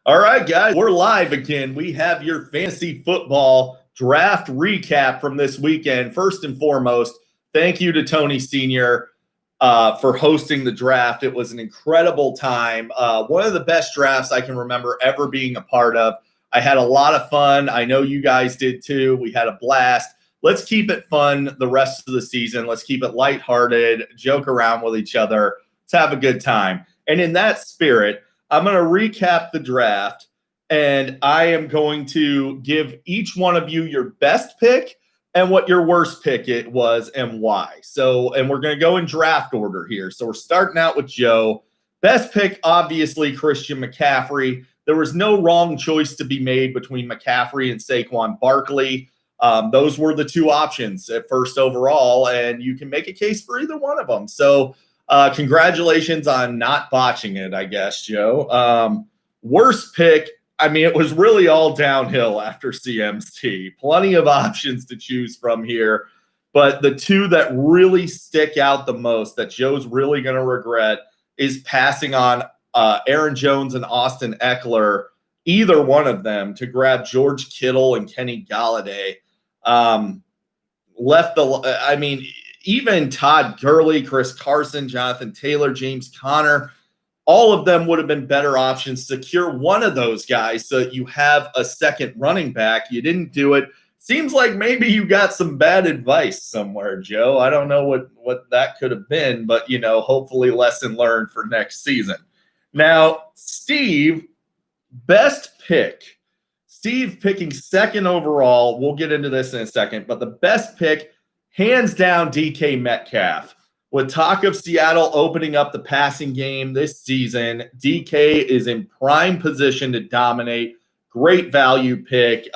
All right, guys, we're live again. We have your fantasy football draft recap from this weekend. First and foremost, thank you to Tony Sr. For hosting the draft. It was an incredible time. One of the best drafts I can remember ever being a part of. I had a lot of fun. I know you guys did too. We had a blast. Let's keep it fun the rest of the season. Let's keep it lighthearted, joke around with each other. Let's have a good time. And in that spirit, I'm going to recap the draft, and I am going to give each one of you your best pick and what your worst pick it was and why. And we're going to go in draft order here. So we're starting out with Joe. Best pick, obviously, Christian McCaffrey. There was no wrong choice to be made between McCaffrey and Saquon Barkley. Those were the two options at first overall, and you can make a case for either one of them. So congratulations on not botching it, I guess, Joe. Worst pick, I mean, it was really all downhill after CMC. Plenty of options to choose from here. But the two that really stick out the most that Joe's really going to regret is passing on Aaron Jones and Austin Eckler, either one of them, to grab George Kittle and Kenny Galladay. Even Todd Gurley, Chris Carson, Jonathan Taylor, James Conner, all of them would have been better options. Secure one of those guys so that you have a second running back. You didn't do it. Seems like maybe you got some bad advice somewhere, Joe. I don't know what that could have been, but, hopefully lesson learned for next season. Now, Steve, best pick. Steve picking second overall. We'll get into this in a second, but the best pick, hands down, DK Metcalf. With talk of Seattle opening up the passing game this season, DK is in prime position to dominate. Great value pick,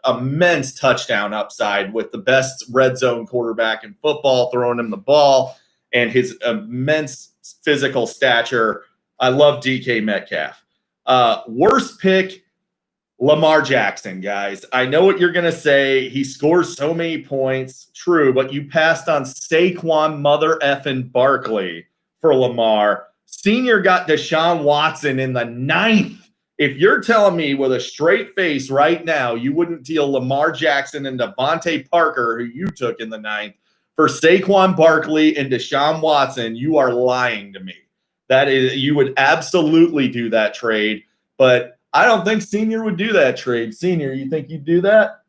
immense touchdown upside with the best red zone quarterback in football, throwing him the ball, and his immense physical stature. I love DK Metcalf. Worst pick, Lamar Jackson, guys. I know what you're going to say. He scores so many points. True, but you passed on Saquon mother effing Barkley for Lamar. Senior got Deshaun Watson in the 9th. If you're telling me with a straight face right now, you wouldn't deal Lamar Jackson and Devontae Parker, who you took in the 9th, for Saquon Barkley and Deshaun Watson, you are lying to me. That is, you would absolutely do that trade, but I don't think Senior would do that trade. Senior, you think you'd do that?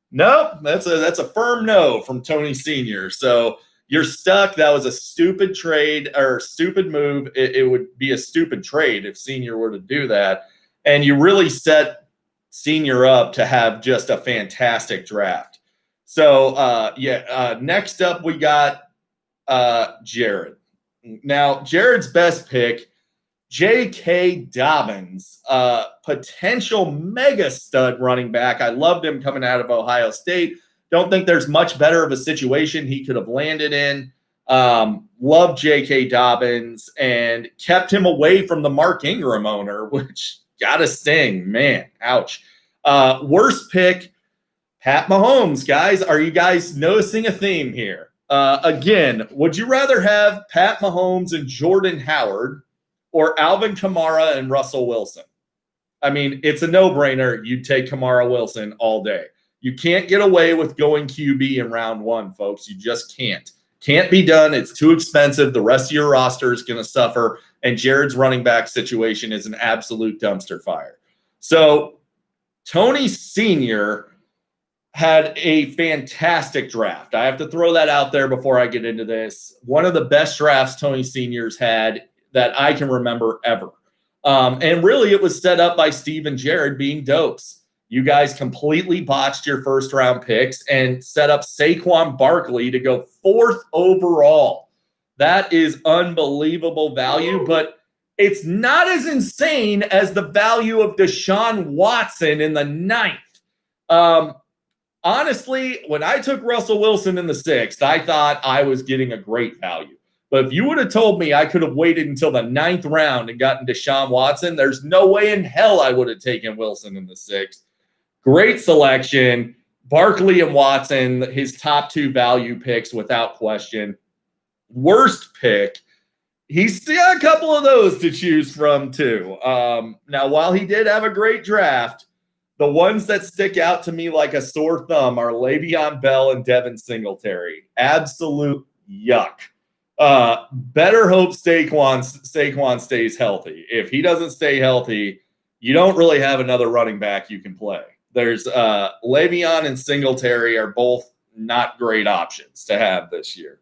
No, that's a firm no from Tony Senior. So you're stuck. That was a stupid trade or stupid move. It would be a stupid trade if Senior were to do that. And you really set Senior up to have just a fantastic draft. So, next up we got Jared. Now, Jared's best pick, J.K. Dobbins, potential mega stud running back. I loved him coming out of Ohio State. Don't think there's much better of a situation he could have landed in. Love J.K. Dobbins and kept him away from the Mark Ingram owner, which got to sting. Man, ouch. Worst pick, Pat Mahomes. Guys, are you guys noticing a theme here? Again, would you rather have Pat Mahomes and Jordan Howard or Alvin Kamara and Russell Wilson? I mean, it's a no-brainer. You'd take Kamara Wilson all day. You can't get away with going QB in round 1, folks. You just can't. Can't be done. It's too expensive. The rest of your roster is going to suffer, and Jared's running back situation is an absolute dumpster fire. So Tony Sr. had a fantastic draft. I have to throw that out there before I get into this. One of the best drafts Tony Sr.'s had that I can remember ever. And really, it was set up by Steve and Jared being dopes. You guys completely botched your first-round picks and set up Saquon Barkley to go 4th overall. That is unbelievable value, but it's not as insane as the value of Deshaun Watson in the 9th. Honestly, when I took Russell Wilson in the 6th, I thought I was getting a great value. But if you would have told me I could have waited until the 9th round and gotten Deshaun Watson, there's no way in hell I would have taken Wilson in the 6th. Great selection. Barkley and Watson, his top 2 value picks without question. Worst pick, He's got a couple of those to choose from, too. Now, while he did have a great draft, the ones that stick out to me like a sore thumb are Le'Veon Bell and Devin Singletary. Absolute yuck. Better hope Saquon stays healthy. If he doesn't stay healthy, you don't really have another running back you can play. There's Le'Veon and Singletary are both not great options to have this year.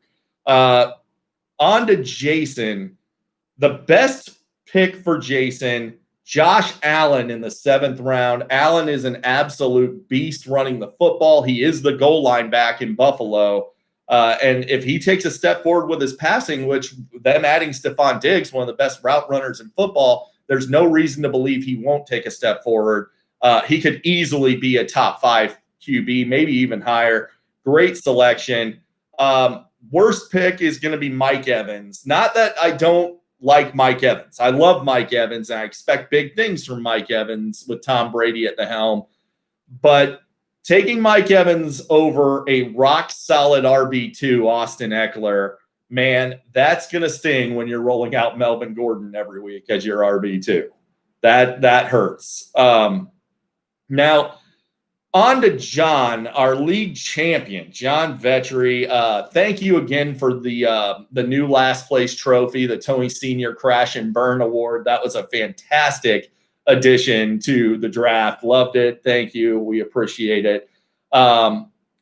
On to Jason. The best pick for Jason, Josh Allen in the 7th round. Allen is an absolute beast running the football. He is the goal line back in Buffalo. And if he takes a step forward with his passing, which them adding Stephon Diggs, one of the best route runners in football, there's no reason to believe he won't take a step forward. He could easily be a top 5 QB, maybe even higher. Great selection. Worst pick is going to be Mike Evans. Not that I don't like Mike Evans. I love Mike Evans, and I expect big things from Mike Evans with Tom Brady at the helm. But taking Mike Evans over a rock-solid RB2, Austin Eckler, man, that's going to sting when you're rolling out Melvin Gordon every week as your RB2. That hurts. Now, on to John, our league champion, John Vetri. Thank you again for the new last place trophy, the Tony Senior Crash and Burn Award. That was a fantastic addition to the draft. Loved it. Thank you. We appreciate it.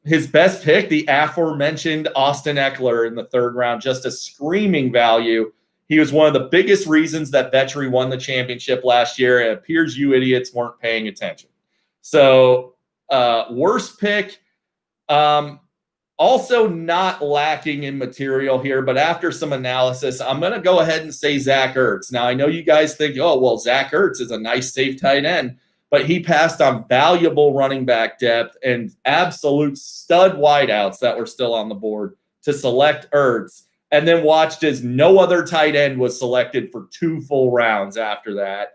His best pick, the aforementioned Austin Eckler in the 3rd round, just a screaming value. He was one of the biggest reasons that Vetri won the championship last year. It appears you idiots weren't paying attention. So, worst pick, also not lacking in material here, but after some analysis, I'm going to go ahead and say Zach Ertz. Now, I know you guys think, oh, well, Zach Ertz is a nice, safe tight end, but he passed on valuable running back depth and absolute stud wideouts that were still on the board to select Ertz, and then watched as no other tight end was selected for 2 full rounds after that.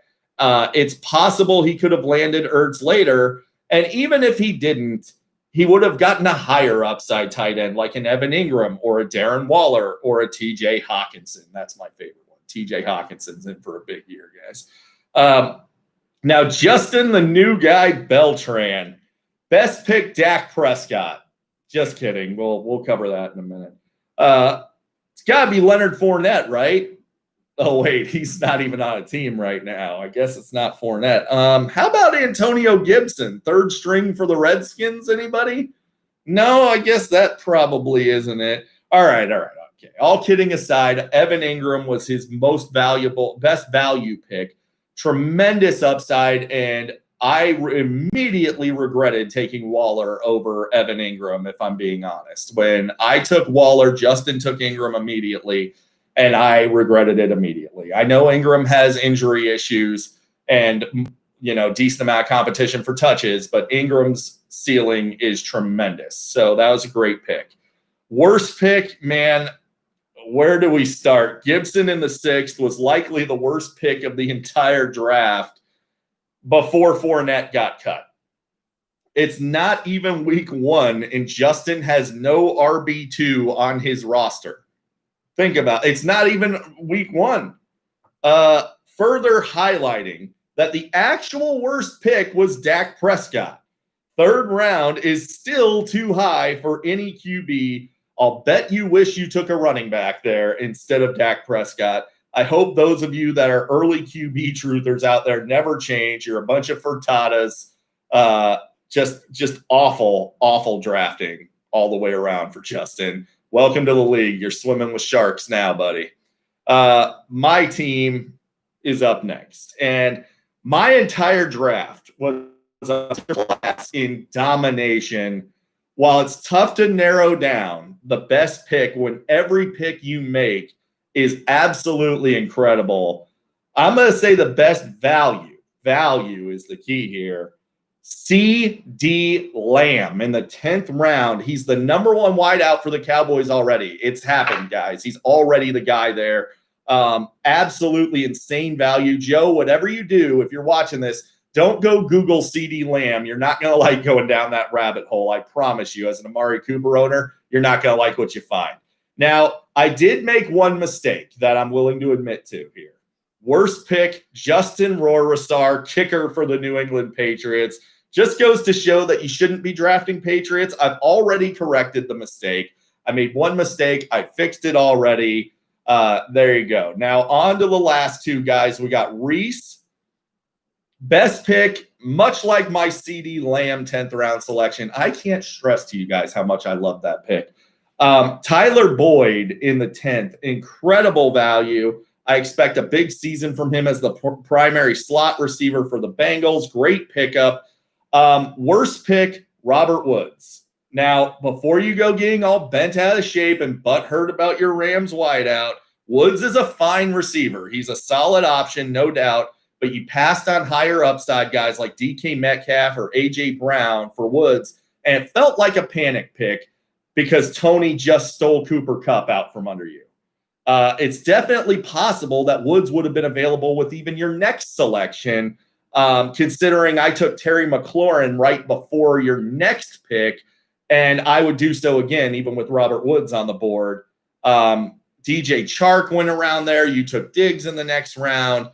It's possible he could have landed Ertz later, and even if he didn't, he would have gotten a higher upside tight end like an Evan Ingram or a Darren Waller or a TJ Hawkinson. That's my favorite one. TJ Hawkinson's in for a big year, guys. Now, Justin, the new guy, Beltran. Best pick, Dak Prescott. Just kidding. We'll cover that in a minute. It's got to be Leonard Fournette, right? Oh, wait, he's not even on a team right now. I guess it's not Fournette. How about Antonio Gibson? 3rd string for the Redskins, anybody? No, I guess that probably isn't it. All right. Okay. All kidding aside, Evan Ingram was his best value pick. Tremendous upside, and I immediately regretted taking Waller over Evan Ingram, if I'm being honest. When I took Waller, Justin took Ingram immediately, and I regretted it immediately. I know Ingram has injury issues and, decent amount of competition for touches, but Ingram's ceiling is tremendous. So that was a great pick. Worst pick, man, where do we start? Gibson in the 6th was likely the worst pick of the entire draft before Fournette got cut. It's not even week 1, and Justin has no RB2 on his roster. Think about it. It's not even week 1. Further highlighting that the actual worst pick was Dak Prescott. 3rd round is still too high for any QB. I'll bet you wish you took a running back there instead of Dak Prescott. I hope those of you that are early QB truthers out there never change. You're a bunch of Furtadas. Just awful drafting all the way around for Justin. Welcome to the league. You're swimming with sharks now, buddy. My team is up next. And my entire draft was in domination. While it's tough to narrow down the best pick when every pick you make is absolutely incredible, I'm going to say the best value is the key here. CeeDee Lamb in the 10th round. He's the number 1 wideout for the Cowboys already. It's happened, guys. He's already the guy there. Absolutely insane value. Joe, whatever you do, if you're watching this, don't go Google CeeDee Lamb. You're not going to like going down that rabbit hole. I promise you, as an Amari Cooper owner, you're not going to like what you find. Now, I did make one mistake that I'm willing to admit to here. Worst pick, Justin Rohrwassar, kicker for the New England Patriots. Just goes to show that you shouldn't be drafting Patriots. I've already corrected the mistake. I made one mistake. I fixed it already. There you go. Now, on to the last two guys. We got Reese. Best pick, much like my CeeDee Lamb 10th round selection. I can't stress to you guys how much I love that pick. Tyler Boyd in the 10th. Incredible value. I expect a big season from him as the primary slot receiver for the Bengals. Great pickup. Worst pick, Robert Woods. Now, before you go getting all bent out of shape and butthurt about your Rams wideout, Woods is a fine receiver. He's a solid option, no doubt, but you passed on higher upside guys like DK Metcalf or A.J. Brown for Woods, and it felt like a panic pick because Tony just stole Cooper Kupp out from under you. It's definitely possible that Woods would have been available with even your next selection, considering I took Terry McLaurin right before your next pick, and I would do so again, even with Robert Woods on the board. DJ Chark went around there. You took Diggs in the next round,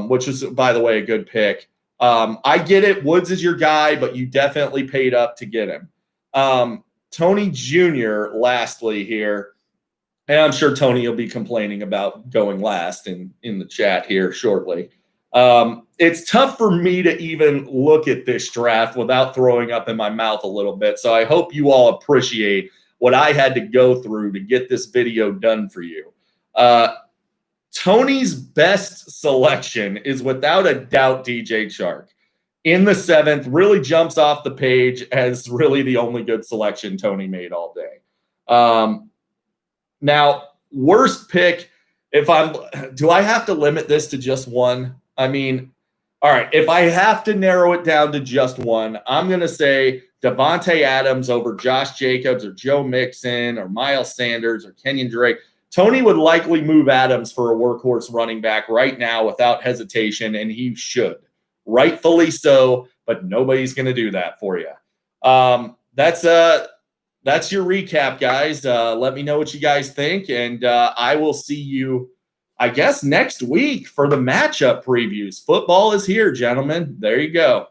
which was, by the way, a good pick. I get it. Woods is your guy, but you definitely paid up to get him. Tony Jr., lastly here, and I'm sure Tony will be complaining about going last in the chat here shortly. It's tough for me to even look at this draft without throwing up in my mouth a little bit. So I hope you all appreciate what I had to go through to get this video done for you. Tony's best selection is without a doubt DJ Chark. In the 7th, really jumps off the page as really the only good selection Tony made all day. Now, worst pick, do I have to limit this to just one? I mean, all right, if I have to narrow it down to just one, I'm going to say Davante Adams over Josh Jacobs or Joe Mixon or Miles Sanders or Kenyon Drake. Tony would likely move Adams for a workhorse running back right now without hesitation, and he should. Rightfully so, but nobody's going to do that for you. That's your recap, guys. Let me know what you guys think, and I will see you, I guess, next week for the matchup previews. Football is here, gentlemen. There you go.